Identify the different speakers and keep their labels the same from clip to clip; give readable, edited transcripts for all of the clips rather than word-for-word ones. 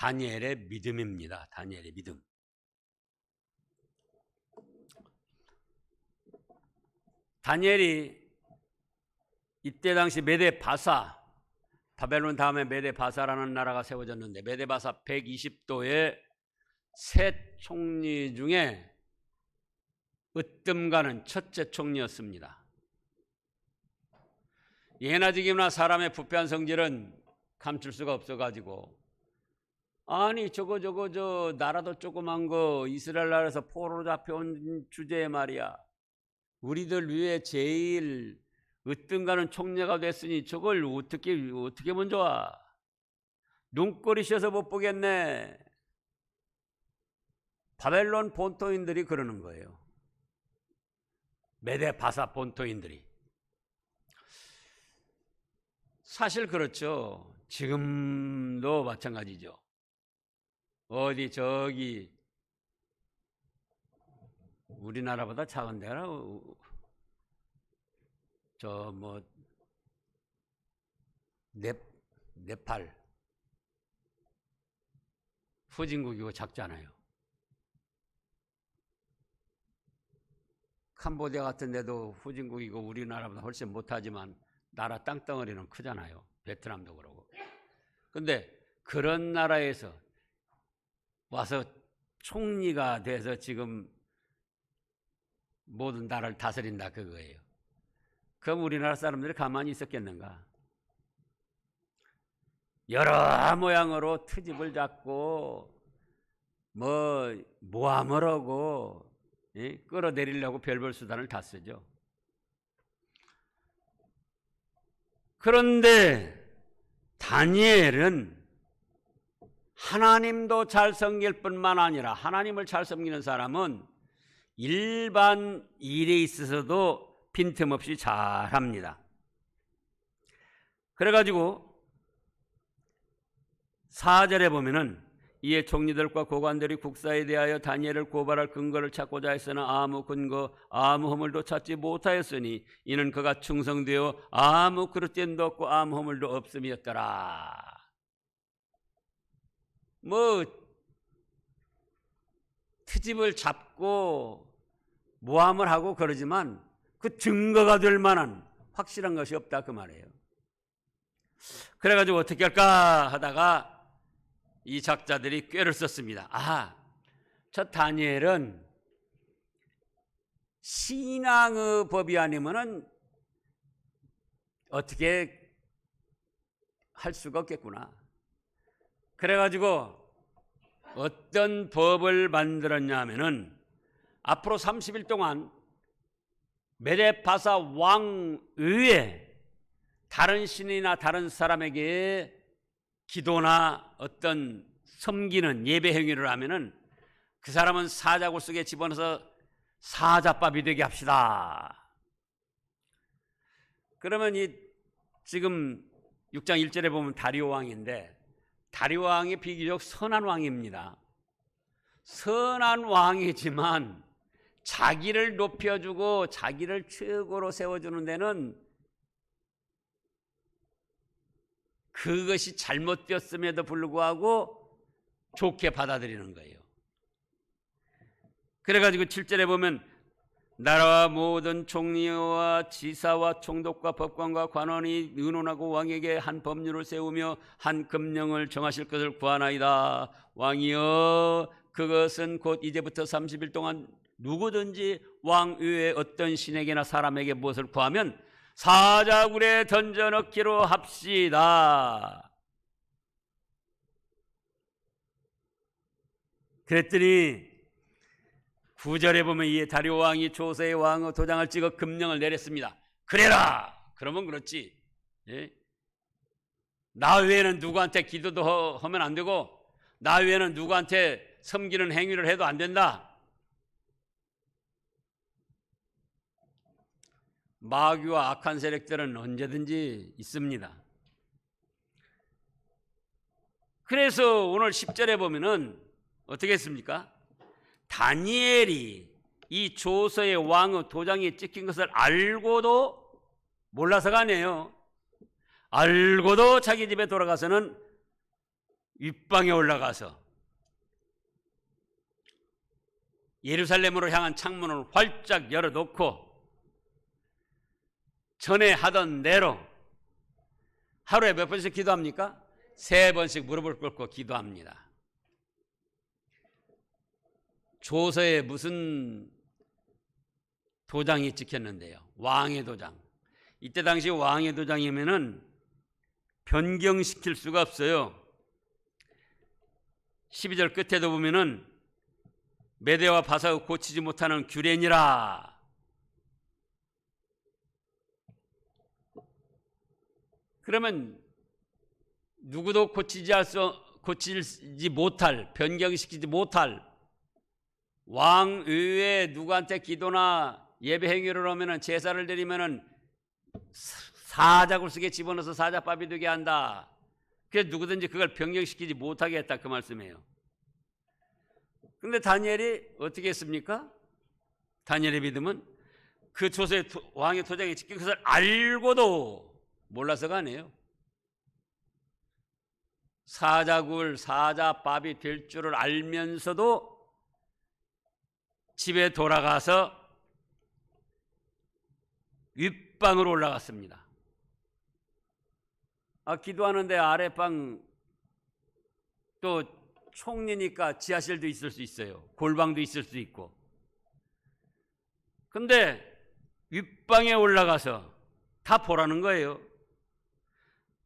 Speaker 1: 다니엘의 믿음입니다. 다니엘의 믿음. 다니엘이 이때 당시 메데 바사, 바벨론 다음에 메데 바사라는 나라가 세워졌는데 메데 바사 120도의 세 총리 중에 으뜸가는 첫째 총리였습니다. 예나 지금이나 사람의 부패한 성질은 감출 수가 없어가지고, 아니 저거 나라도 조그만 거 이스라엘 나라에서 포로로 잡혀온 주제에 말이야, 우리들 위에 제일 으뜸가는 총리가 됐으니 저걸 어떻게 보면 좋아. 눈꼬리 씌어서 못 보겠네. 바벨론 본토인들이 그러는 거예요. 메데 바사 본토인들이. 사실 그렇죠. 지금도 마찬가지죠. 어디 저기 우리나라보다 작은 데라 저 뭐 네팔 후진국이고 작잖아요. 캄보디아 같은 데도 후진국이고 우리나라보다 훨씬 못하지만 나라 땅덩어리는 크잖아요. 베트남도 그러고. 근데 그런 나라에서 와서 총리가 돼서 지금 모든 나라를 다스린다 그거예요. 그럼 우리나라 사람들이 가만히 있었겠는가? 여러 모양으로 트집을 잡고 모함을 하고 끌어내리려고 별별 수단을 다 쓰죠. 그런데 다니엘은 하나님도 잘 섬길 뿐만 아니라 하나님을 잘 섬기는 사람은 일반 일에 있어서도 빈틈없이 잘합니다. 그래가지고 4절에 보면은 이에 총리들과 고관들이 국사에 대하여 다니엘을 고발할 근거를 찾고자 했으나 아무 근거 아무 허물도 찾지 못하였으니 이는 그가 충성되어 아무 그릇됨도 없고 아무 허물도 없음이었더라. 트집을 잡고 모함을 하고 그러지만 그 증거가 될 만한 확실한 것이 없다 그 말이에요. 그래가지고 어떻게 할까 하다가 이 작자들이 꾀를 썼습니다. 저 다니엘은 신앙의 법이 아니면은 어떻게 할 수가 없겠구나. 그래가지고 어떤 법을 만들었냐 하면은 앞으로 30일 동안 메데 바사 왕 외에 다른 신이나 다른 사람에게 기도나 어떤 섬기는 예배 행위를 하면은 그 사람은 사자굴 속에 집어넣어서 사자밥이 되게 합시다. 그러면 지금 6장 1절에 보면 다리오 왕인데 다리오 왕이 비교적 선한 왕입니다. 선한 왕이지만 자기를 높여주고 자기를 최고로 세워주는 데는 그것이 잘못되었음에도 불구하고 좋게 받아들이는 거예요. 그래가지고 7절에 보면 나라와 모든 총리와 지사와 총독과 법관과 관원이 의논하고 왕에게 한 법률을 세우며 한 금령을 정하실 것을 구하나이다. 왕이여 그것은 곧 이제부터 30일 동안 누구든지 왕 외에 어떤 신에게나 사람에게 무엇을 구하면 사자굴에 던져넣기로 합시다. 그랬더니 9절에 보면 이에 다리오 왕이 조서의 왕의 도장을 찍어 금령을 내렸습니다. 그래라. 그러면 그렇지. 나 외에는 누구한테 기도도 하면 안 되고 나 외에는 누구한테 섬기는 행위를 해도 안 된다. 마귀와 악한 세력들은 언제든지 있습니다. 그래서 오늘 10절에 보면은 어떻게 했습니까? 다니엘이 이 조서의 왕의 도장이 찍힌 것을 알고도 몰라서가 아니에요. 알고도 자기 집에 돌아가서는 윗방에 올라가서 예루살렘으로 향한 창문을 활짝 열어놓고 전에 하던 대로 하루에 몇 번씩 기도합니까? 3번씩 무릎을 꿇고 기도합니다. 조서에 무슨 도장이 찍혔는데요. 왕의 도장. 이때 당시 왕의 도장이면은 변경시킬 수가 없어요. 12절 끝에도 보면은 메대와 바사가 고치지 못하는 규례니라. 그러면 누구도 고치지 못할, 변경시키지 못할 왕 외에 누구한테 기도나 예배 행위를 하면은 제사를 드리면은 사자굴 속에 집어넣어서 사자밥이 되게 한다. 그래서 누구든지 그걸 변경시키지 못하게 했다, 그 말씀이에요. 근데 다니엘이 어떻게 했습니까? 다니엘의 믿음은 그 조서에 왕의 도장이 찍힌 것을 알고도 몰라서가 아니에요. 사자굴, 사자밥이 될 줄을 알면서도 집에 돌아가서 윗방으로 올라갔습니다. 기도하는데 아랫방 또 총리니까 지하실도 있을 수 있어요. 골방도 있을 수 있고. 근데 윗방에 올라가서 다 보라는 거예요.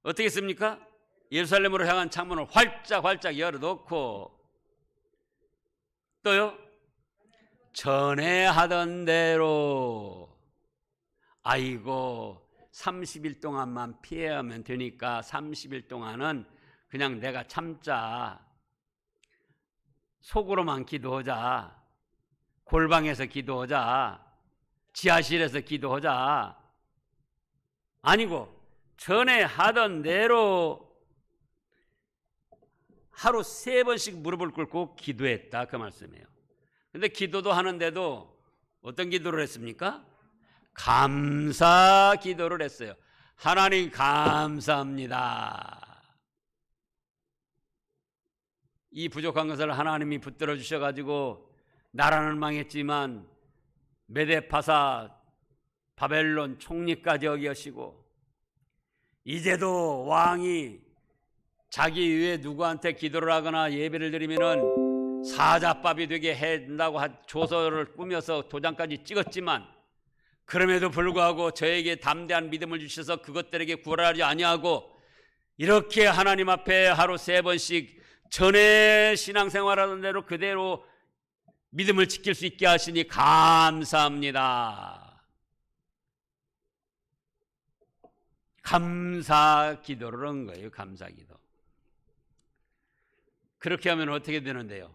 Speaker 1: 어떻게 했습니까? 예루살렘으로 향한 창문을 활짝 열어놓고 또요, 전에 하던 대로, 아이고 30일 동안만 피해야면 되니까 30일 동안은 그냥 내가 참자. 속으로만 기도하자. 골방에서 기도하자. 지하실에서 기도하자. 아니고 전에 하던 대로 하루 3번씩 무릎을 꿇고 기도했다, 그 말씀이에요. 근데 기도도 하는데도 어떤 기도를 했습니까? 감사 기도를 했어요. 하나님 감사합니다. 이 부족한 것을 하나님이 붙들어 주셔가지고 나라는 망했지만 메데파사 바벨론 총리까지 여기시고 이제도 왕이 자기 위에 누구한테 기도를 하거나 예배를 드리면은 사자밥이 되게 해준다고 조서를 꾸며서 도장까지 찍었지만 그럼에도 불구하고 저에게 담대한 믿음을 주셔서 그것들에게 구원하지 아니하고 이렇게 하나님 앞에 하루 3번씩 전에 신앙생활하던 대로 그대로 믿음을 지킬 수 있게 하시니 감사합니다. 감사 기도를 한 거예요. 감사 기도. 그렇게 하면 어떻게 되는데요?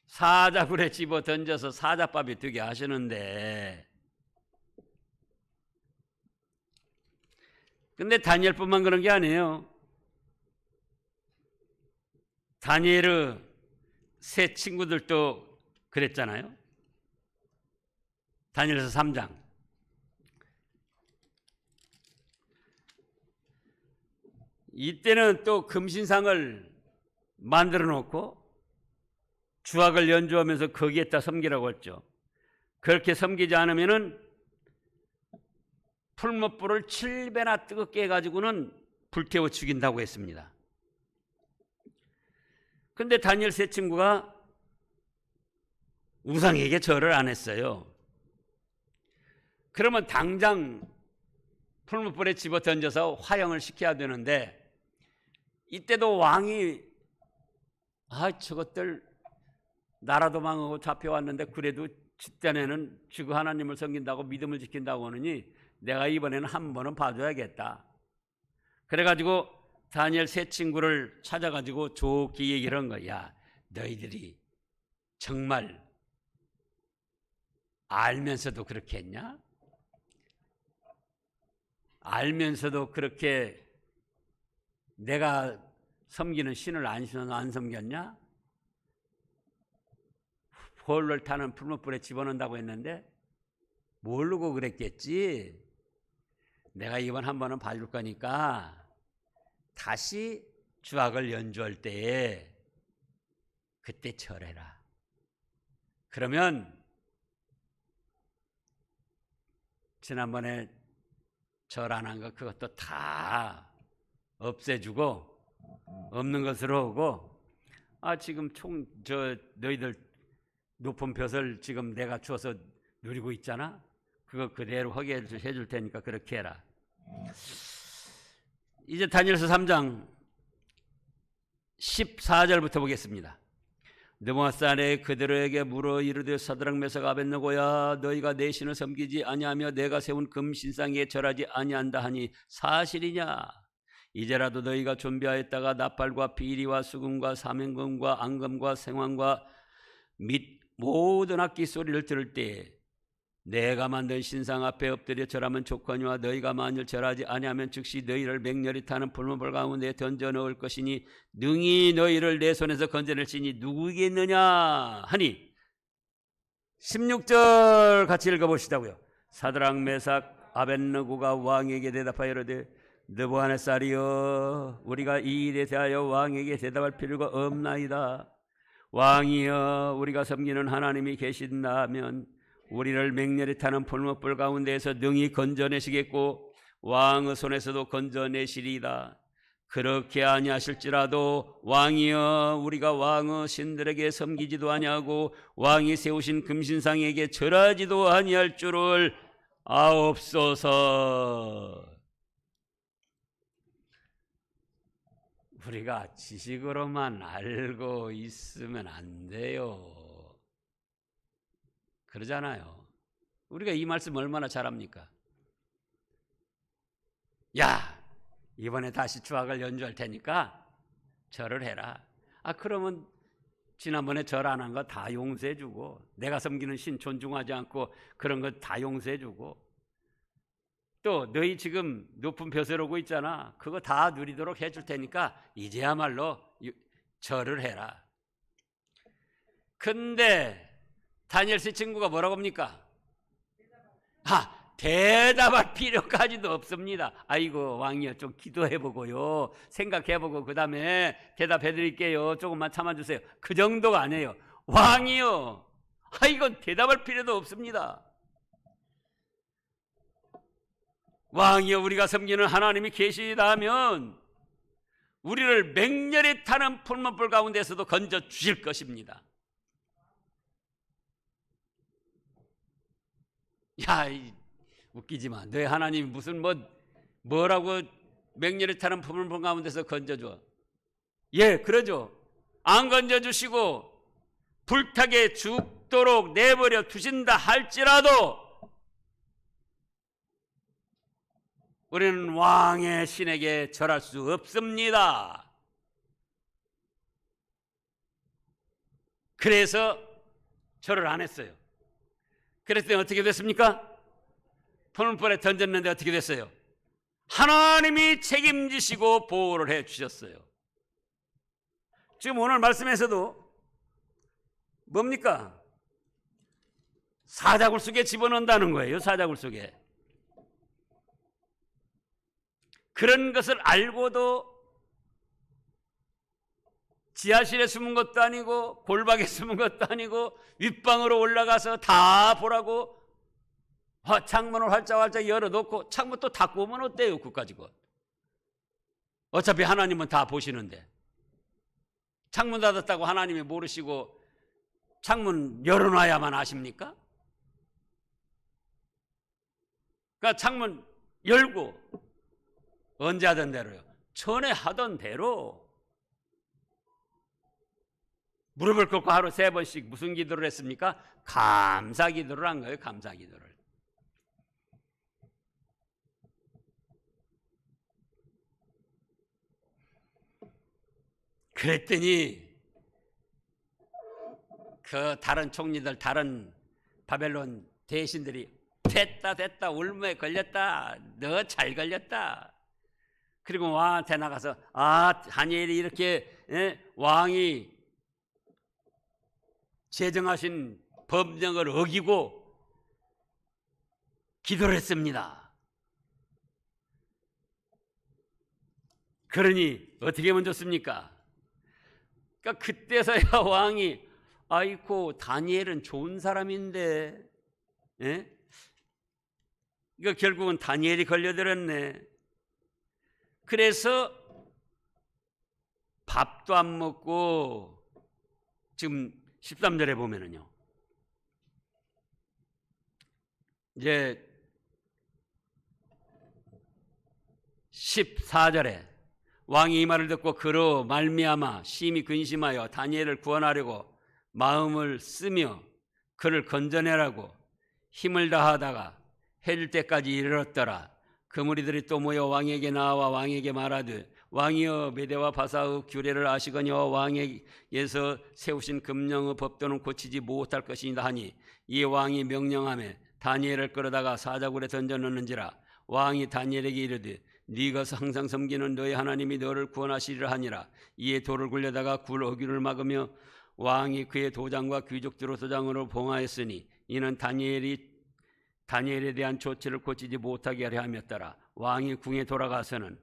Speaker 1: 사자굴에 집어 던져서 사자밥이 되게 하시는데, 근데 다니엘뿐만 그런 게 아니에요. 다니엘의 세 친구들도 그랬잖아요. 다니엘서 3장. 이때는 또 금신상을 만들어 놓고 주악을 연주하면서 거기에다 섬기라고 했죠. 그렇게 섬기지 않으면은 풀무불을 7배나 뜨겁게 해가지고는 불태워 죽인다고 했습니다. 근데 다니엘 세 친구가 우상에게 절을 안 했어요. 그러면 당장 풀무불에 집어 던져서 화형을 시켜야 되는데, 이때도 왕이 저것들 나라도 망하고 잡혀왔는데 그래도 집단에는 지구 하나님을 섬긴다고 믿음을 지킨다고 하느니 내가 이번에는 한 번은 봐줘야겠다. 그래가지고 다니엘 세 친구를 찾아가지고 좋게 얘기를 한 거야. 너희들이 정말 알면서도 그렇게 했냐? 알면서도 그렇게 내가 섬기는 신을 안 섬겼냐? 홀을 타는 풀무불에 집어넣는다고 했는데 모르고 그랬겠지. 내가 이번 한 번은 봐줄 거니까 다시 주악을 연주할 때에 그때 절해라. 그러면 지난번에 절 안 한 거 그것도 다 없애주고 없는 것으로 오고, 지금 너희들 높은 벼슬 지금 내가 줘서 누리고 있잖아. 그거 그대로 하게 해줄 테니까 그렇게 해라. 이제 다니엘서 3장 14절부터 보겠습니다. 느부갓네살이 그들에게 물어 이르되 사드락 메삭 아벳느고야, 너희가 내 신을 섬기지 아니하며 내가 세운 금신상에 절하지 아니한다 하니 사실이냐? 이제라도 너희가 준비하였다가 나팔과 비리와 수금과 사명금과 앙금과 생황과 및 모든 악기 소리를 들을 때에 내가 만든 신상 앞에 엎드려 절하면 좋거니와 너희가 만일 절하지 아니하면 즉시 너희를 맹렬히 타는 불문불 가운데 던져 넣을 것이니 능히 너희를 내 손에서 건져낼지니 누구이겠느냐 하니, 16절 같이 읽어보시자고요. 사드락 메삭 아벳느고가 왕에게 대답하여 이르되 느부갓네살이여, 우리가 이 일에 대하여 왕에게 대답할 필요가 없나이다. 왕이여, 우리가 섬기는 하나님이 계신다면 우리를 맹렬히 타는 불못불 가운데에서 능히 건져내시겠고 왕의 손에서도 건져내시리이다. 그렇게 아니하실지라도 왕이여, 우리가 왕의 신들에게 섬기지도 아니하고 왕이 세우신 금신상에게 절하지도 아니할 줄을 아옵소서. 우리가 지식으로만 알고 있으면 안 돼요. 그러잖아요. 우리가 이 말씀 얼마나 잘합니까? 야, 이번에 다시 주악을 연주할 테니까 절을 해라. 그러면 지난번에 절 안 한 거 다 용서해주고, 내가 섬기는 신 존중하지 않고 그런 거 다 용서해주고, 또 너희 지금 높은 벼슬 오고 있잖아. 그거 다 누리도록 해줄 테니까 이제야말로 절을 해라. 근데 다니엘스 친구가 뭐라고 합니까? 대답할 필요까지도 없습니다. 아이고 왕이여, 좀 기도해보고요, 생각해보고 그 다음에 대답해드릴게요, 조금만 참아주세요, 그 정도가 아니에요. 왕이여, 이건 대답할 필요도 없습니다. 왕이여, 우리가 섬기는 하나님이 계시다면 우리를 맹렬히 타는 풀문불 가운데서도 건져 주실 것입니다. 야, 웃기지 마. 너희 하나님이 무슨 뭐라고 맹렬히 타는 풀문불 가운데서 건져줘? 예, 그러죠. 안 건져주시고 불타게 죽도록 내버려 두신다 할지라도 우리는 왕의 신에게 절할 수 없습니다. 그래서 절을 안 했어요. 그랬더니 어떻게 됐습니까? 풀문불에 던졌는데 어떻게 됐어요? 하나님이 책임지시고 보호를 해 주셨어요. 지금 오늘 말씀에서도 뭡니까? 사자굴 속에 집어넣는다는 거예요. 사자굴 속에. 그런 것을 알고도 지하실에 숨은 것도 아니고 골방에 숨은 것도 아니고 윗방으로 올라가서 다 보라고 창문을 활짝활짝 열어놓고 창문 또 닫고 오면 어때요? 그거 가지고. 어차피 하나님은 다 보시는데 창문 닫았다고 하나님이 모르시고 창문 열어놔야만 아십니까? 그러니까 창문 열고 언제 하던 대로요? 전에 하던 대로 무릎을 꿇고 하루 3번씩 무슨 기도를 했습니까? 감사 기도를 한 거예요. 감사 기도를. 그랬더니 그 다른 총리들, 다른 바벨론 대신들이 됐다 울무에 걸렸다, 너 잘 걸렸다. 그리고 왕한테 나가서 다니엘이 이렇게 왕이 제정하신 법령을 어기고 기도를 했습니다. 그러니 어떻게 하면 좋습니까? 그러니까 그때서야 왕이 아이고 다니엘은 좋은 사람인데, 예? 이거 결국은 다니엘이 걸려들었네. 그래서 밥도 안 먹고, 지금 13절에 보면은요, 이제 14절에 왕이 이 말을 듣고 그로 말미암아 심히 근심하여 다니엘을 구원하려고 마음을 쓰며 그를 건져내라고 힘을 다하다가 해질 때까지 이르렀더라. 그 무리들이 또 모여 왕에게 나와 왕에게 말하되 왕이여 메대와 바사의 규례를 아시거니와 왕에게서 세우신 금령의 법도는 고치지 못할 것이니라 하니 이 왕이 명령하며 다니엘을 끌어다가 사자굴에 던져 넣는지라. 왕이 다니엘에게 이르되 네가 항상 섬기는 너의 하나님이 너를 구원하시리라 하니라. 이에 돌을 굴려다가 굴 어귀를 막으며 왕이 그의 도장과 귀족들의 도장으로 봉하였으니 이는 다니엘에 대한 조치를 고치지 못하게 하려 함이었더라. 왕이 궁에 돌아가서는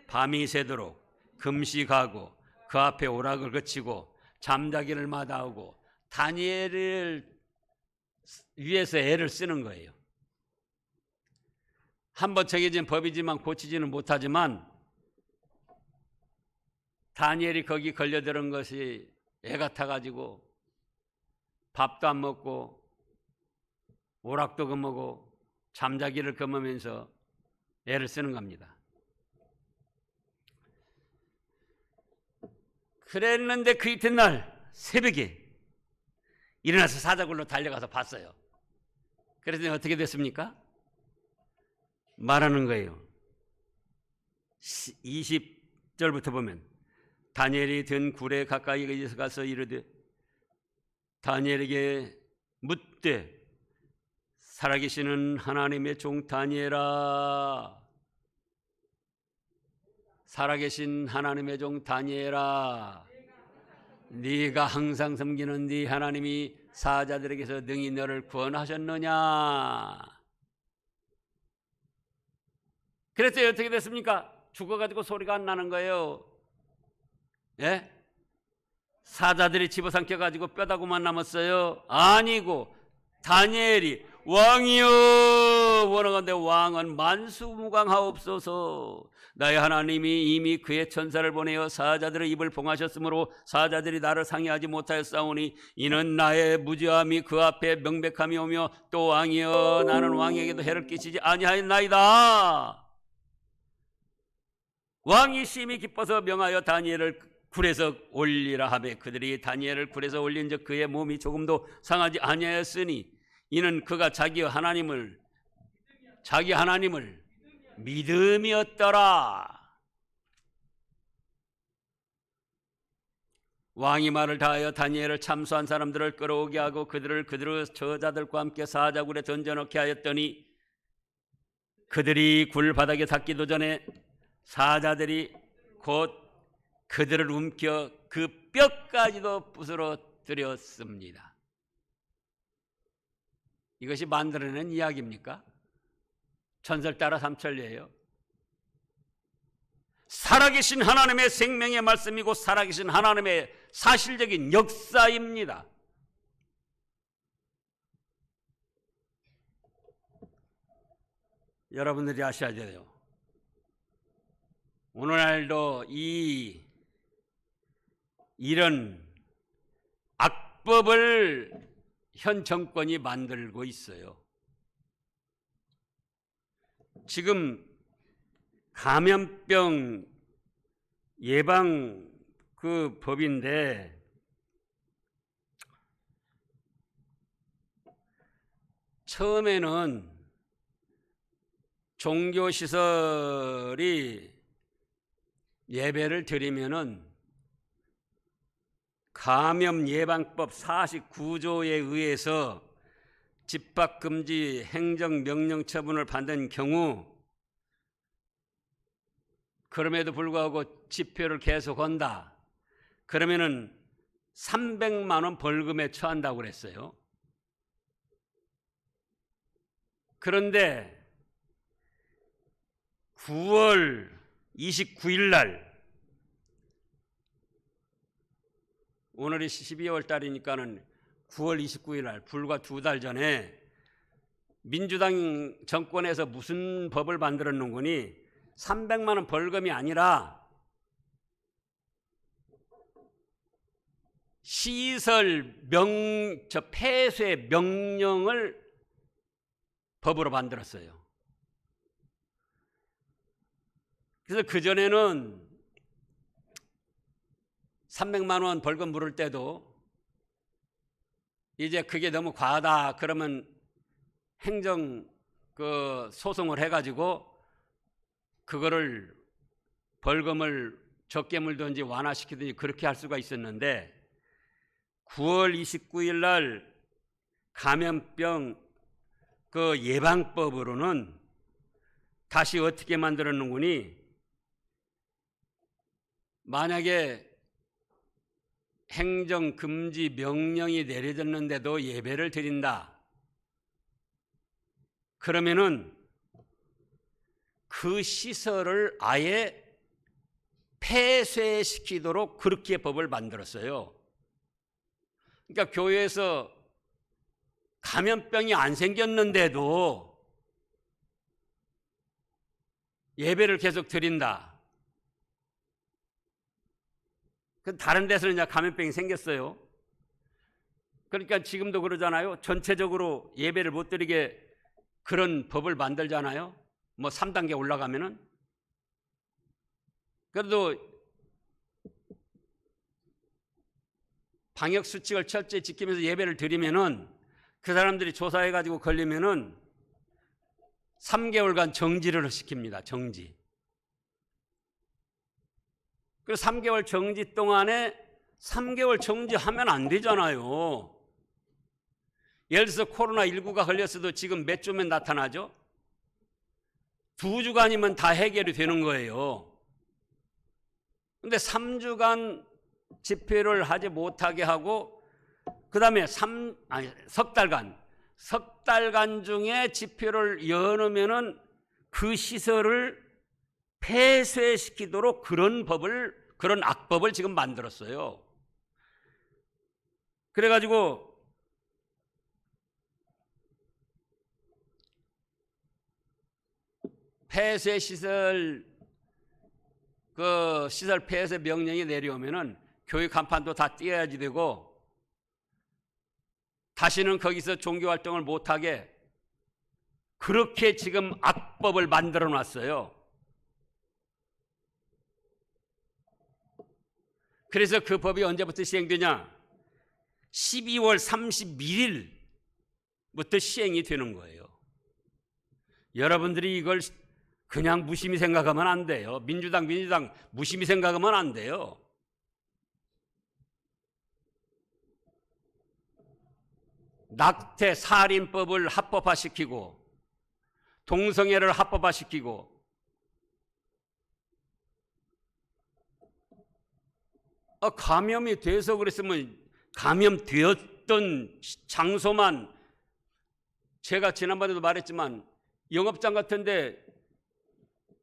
Speaker 1: 밤이 새도록 금식하고 그 앞에 오락을 그치고 잠자기를 마다하고 다니엘을 위해서 애를 쓰는 거예요. 한번 정해진 법이지만 고치지는 못하지만 다니엘이 거기 걸려들은 것이 애 같아가지고 밥도 안 먹고 오락도 금하고 잠자기를 금하면서 애를 쓰는 겁니다. 그랬는데 그 이튿날 새벽에 일어나서 사자굴로 달려가서 봤어요. 그랬더니 어떻게 됐습니까? 말하는 거예요. 20절부터 보면 다니엘이 든 굴에 가까이 가서 이르되 다니엘에게 묻되 살아계시는 하나님의 종 다니엘아, 살아계신 하나님의 종 다니엘아, 네가 항상 섬기는 네 하나님이 사자들에게서 능히 너를 구원하셨느냐. 그랬더니 어떻게 됐습니까? 죽어가지고 소리가 안 나는 거예요. 예? 사자들이 집어삼켜가지고 뼈다구만 남았어요? 아니고 다니엘이 왕이여 원하건대 왕은 만수무강하옵소서. 나의 하나님이 이미 그의 천사를 보내어 사자들의 입을 봉하셨으므로 사자들이 나를 상해하지 못하였사오니 이는 나의 무죄함이 그 앞에 명백함이 오며 또 왕이여 나는 왕에게도 해를 끼치지 아니하였나이다. 왕이 심히 기뻐서 명하여 다니엘을 굴에서 올리라 하매 그들이 다니엘을 굴에서 올린즉 그의 몸이 조금도 상하지 아니하였으니 이는 그가 자기 하나님을 믿음이었더라. 왕이 말을 다하여 다니엘을 참수한 사람들을 끌어오게 하고 그들의 저자들과 함께 사자굴에 던져넣게 하였더니 그들이 굴 바닥에 닿기도 전에 사자들이 곧 그들을 움켜 그 뼈까지도 부스러뜨렸습니다. 이것이 만들어낸 이야기입니까? 전설 따라 삼천리예요. 살아계신 하나님의 생명의 말씀이고 살아계신 하나님의 사실적인 역사입니다. 여러분들이 아셔야 돼요. 오늘날도 이런 악법을 현 정권이 만들고 있어요. 지금 감염병 예방 그 법인데 처음에는 종교시설이 예배를 드리면은 감염 예방법 49조에 의해서 집합금지 행정명령 처분을 받는 경우 그럼에도 불구하고 집회를 계속한다. 그러면은 300만 원 벌금에 처한다고 그랬어요. 그런데 9월 29일 날, 오늘이 12월 달이니까는 9월 29일 날, 불과 2달 전에 민주당 정권에서 무슨 법을 만들었는구니 300만 원 벌금이 아니라 시설 폐쇄 명령을 법으로 만들었어요. 그래서 그전에는 300만 원 벌금 물을 때도 이제 그게 너무 과하다 그러면 행정 소송을 해가지고 그거를 벌금을 적게 물든지 완화시키든지 그렇게 할 수가 있었는데 9월 29일 날 감염병 예방법으로는 다시 어떻게 만들었는구니 만약에 행정금지 명령이 내려졌는데도 예배를 드린다. 그러면은 그 시설을 아예 폐쇄시키도록 그렇게 법을 만들었어요. 그러니까 교회에서 감염병이 안 생겼는데도 예배를 계속 드린다. 다른 데서는 이제 감염병이 생겼어요. 그러니까 지금도 그러잖아요. 전체적으로 예배를 못 드리게 그런 법을 만들잖아요. 뭐 3단계 올라가면은. 그래도 방역 수칙을 철저히 지키면서 예배를 드리면은 그 사람들이 조사해가지고 걸리면은 3개월간 정지를 시킵니다. 정지. 그 3개월 정지 동안에 3개월 정지하면 안 되잖아요. 예를 들어서 코로나19가 걸렸어도 지금 몇 주면 나타나죠? 2주간이면 다 해결이 되는 거예요. 근데 3주간 집회를 하지 못하게 하고 그 다음에 석 달간 중에 집회를 여놓으면은 그 시설을 폐쇄시키도록 그런 악법을 지금 만들었어요. 그래가지고 폐쇄 시설 시설 폐쇄 명령이 내려오면은 교회 간판도 다 띄어야지 되고 다시는 거기서 종교 활동을 못하게 그렇게 지금 악법을 만들어 놨어요. 그래서 그 법이 언제부터 시행되냐? 12월 31일부터 시행이 되는 거예요. 여러분들이 이걸 그냥 무심히 생각하면 안 돼요. 민주당 무심히 생각하면 안 돼요. 낙태 살인법을 합법화시키고 동성애를 합법화시키고 감염이 돼서 그랬으면 감염되었던 장소만 제가 지난번에도 말했지만 영업장 같은데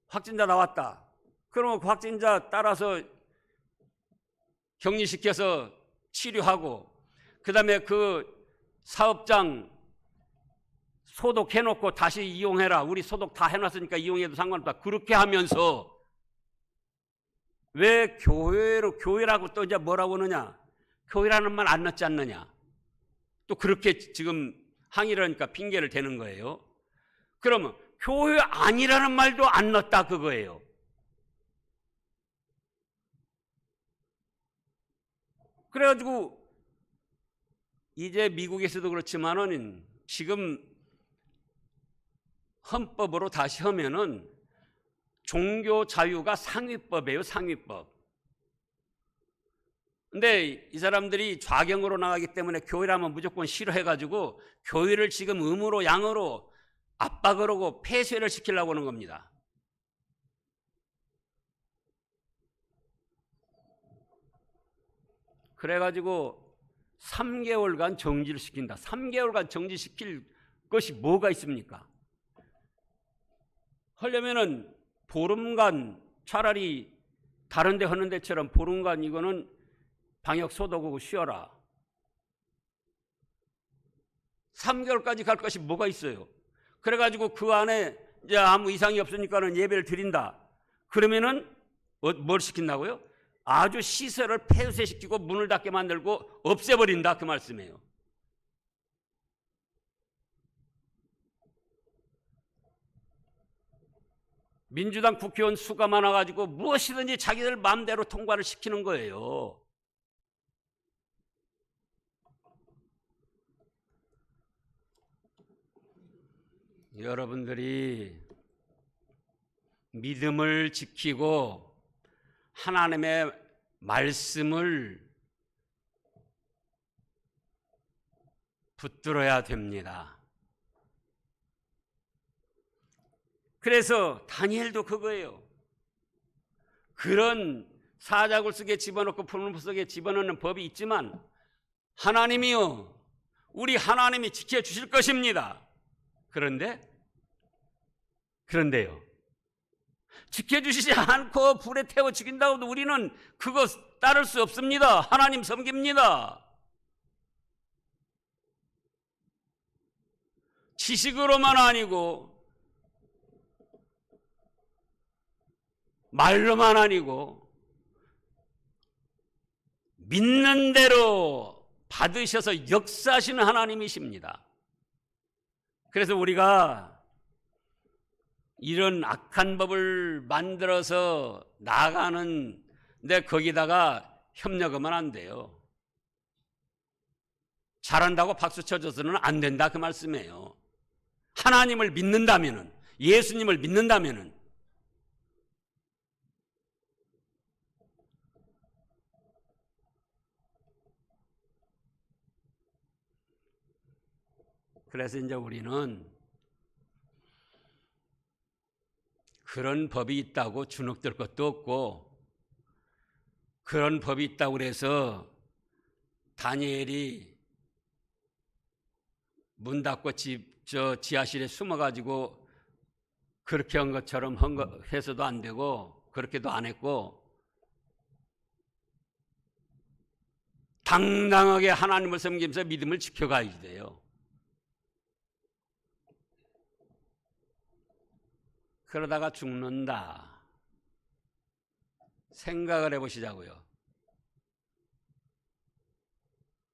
Speaker 1: 확진자 나왔다. 그러면 그 확진자 따라서 격리시켜서 치료하고 그다음에 그 사업장 소독해놓고 다시 이용해라. 우리 소독 다 해놨으니까 이용해도 상관없다. 그렇게 하면서 왜 교회라고 또 이제 뭐라고 하느냐? 교회라는 말 안 넣지 않느냐? 또 그렇게 지금 항의를 하니까 핑계를 대는 거예요. 그러면 교회 아니라는 말도 안 넣었다 그거예요. 그래가지고 이제 미국에서도 그렇지만은 지금 헌법으로 다시 하면은 종교 자유가 상위법이에요, 상위법. 근데 이 사람들이 좌경으로 나가기 때문에 교회라면 무조건 싫어해가지고 교회를 지금 음으로 양으로 압박을 하고 폐쇄를 시키려고 하는 겁니다. 그래가지고 3개월간 정지를 시킨다. 3개월간 정지시킬 것이 뭐가 있습니까? 하려면은 보름간 차라리 다른 데 하는 데처럼 보름간 이거는 방역 소독하고 쉬어라. 3개월까지 갈 것이 뭐가 있어요? 그래가지고 그 안에 이제 아무 이상이 없으니까는 예배를 드린다. 그러면은 뭘 시킨다고요? 아주 시설을 폐쇄시키고 문을 닫게 만들고 없애버린다 그 말씀이에요. 민주당 국회의원 수가 많아가지고 무엇이든지 자기들 마음대로 통과를 시키는 거예요. 여러분들이 믿음을 지키고 하나님의 말씀을 붙들어야 됩니다. 그래서 다니엘도 그거예요. 그런 사자굴 속에 집어넣고 풀무 속에 집어넣는 법이 있지만 하나님이요, 우리 하나님이 지켜주실 것입니다. 그런데요, 지켜주시지 않고 불에 태워 죽인다고 해도 우리는 그거 따를 수 없습니다. 하나님 섬깁니다. 지식으로만 아니고 말로만 아니고 믿는 대로 받으셔서 역사하시는 하나님이십니다. 그래서 우리가 이런 악한 법을 만들어서 나아가는데 거기다가 협력하면 안 돼요. 잘한다고 박수 쳐줘서는 안 된다 그 말씀이에요. 하나님을 믿는다면은, 예수님을 믿는다면은 그래서 이제 우리는 그런 법이 있다고 주눅들 것도 없고, 그런 법이 있다고 그래서 다니엘이 문 닫고 지하실에 숨어가지고 그렇게 한 것처럼 해서도 안 되고, 그렇게도 안 했고, 당당하게 하나님을 섬기면서 믿음을 지켜가야 돼요. 그러다가 죽는다. 생각을 해보시자고요.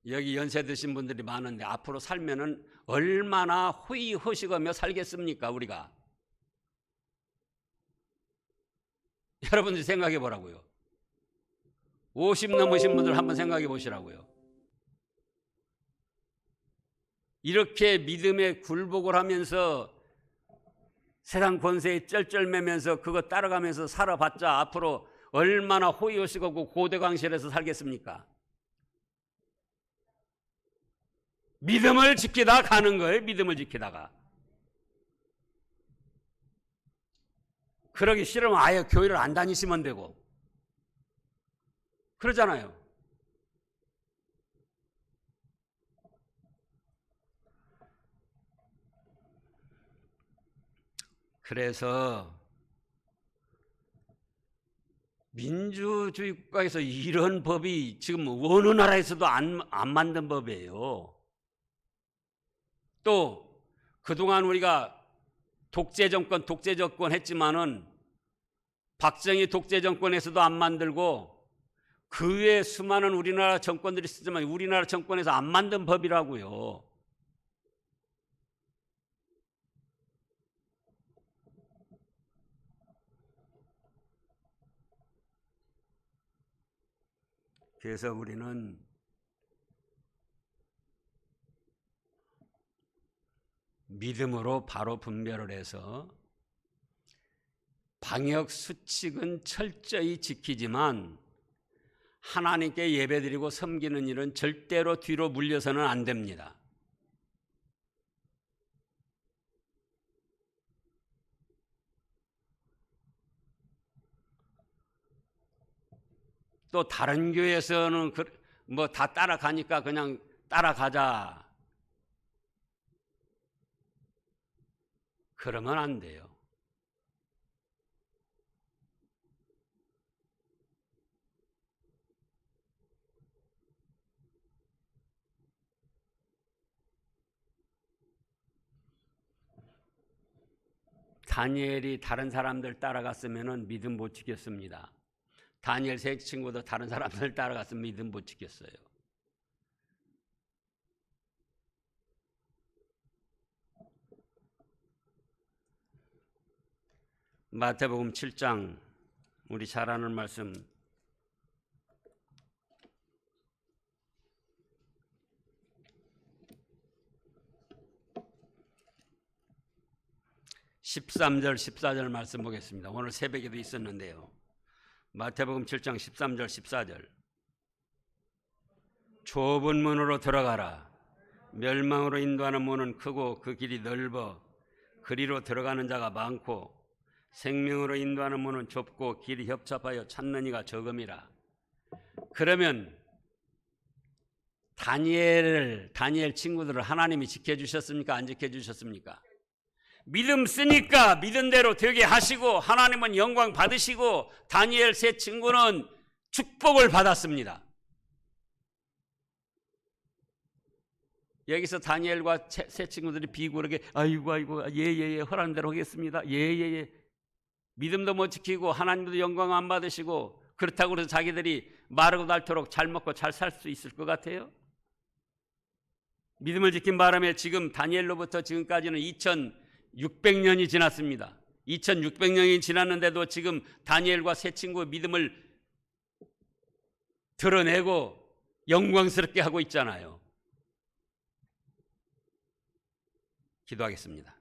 Speaker 1: 여기 연세 드신 분들이 많은데 앞으로 살면은 얼마나 호의호식하며 살겠습니까, 우리가? 여러분들이 생각해 보라고요. 50 넘으신 분들 한번 생각해 보시라고요. 이렇게 믿음에 굴복을 하면서 세상 권세에 쩔쩔매면서 그거 따라가면서 살아봤자 앞으로 얼마나 호의호식하고 고대광실에서 살겠습니까? 믿음을 지키다 가는 거예요. 믿음을 지키다가. 그러기 싫으면 아예 교회를 안 다니시면 되고 그러잖아요. 그래서 민주주의 국가에서 이런 법이 지금 어느 나라에서도 안 만든 법이에요. 또 그동안 우리가 독재 정권 했지만은 박정희 독재 정권에서도 안 만들고 그 외에 수많은 우리나라 정권들이 있었지만 우리나라 정권에서 안 만든 법이라고요. 그래서 우리는 믿음으로 바로 분별을 해서 방역 수칙은 철저히 지키지만 하나님께 예배드리고 섬기는 일은 절대로 뒤로 물려서는 안 됩니다. 또 다른 교회에서는 뭐 다 따라가니까 그냥 따라가자. 그러면 안 돼요. 다니엘이 다른 사람들 따라갔으면 믿음 못 지켰습니다. 다니엘 세 친구도 다른 사람들 따라갔으면 믿음 못 지켰어요. 마태복음 7장 우리 잘 아는 말씀 13절 14절 말씀 보겠습니다. 오늘 새벽에도 있었는데요. 마태복음 7장 13절 14절 좁은 문으로 들어가라. 멸망으로 인도하는 문은 크고 그 길이 넓어 그리로 들어가는 자가 많고 생명으로 인도하는 문은 좁고 길이 협잡하여 찾는 이가 적음이라. 그러면 다니엘 친구들을 하나님이 지켜주셨습니까? 안 지켜주셨습니까? 믿음 쓰니까 믿은 대로 되게 하시고 하나님은 영광 받으시고 다니엘 세 친구는 축복을 받았습니다. 여기서 다니엘과 세 친구들이 비굴하게 아이고 예예예 허락한 대로 하겠습니다. 예예예 믿음도 못 지키고 하나님도 영광 안 받으시고 그렇다고 해서 자기들이 마르고 닳도록 잘 먹고 잘 살 수 있을 것 같아요? 믿음을 지킨 바람에 지금 다니엘로부터 지금까지는 2600년이 지났습니다. 2600년이 지났는데도 지금 다니엘과 세 친구의 믿음을 드러내고 영광스럽게 하고 있잖아요. 기도하겠습니다.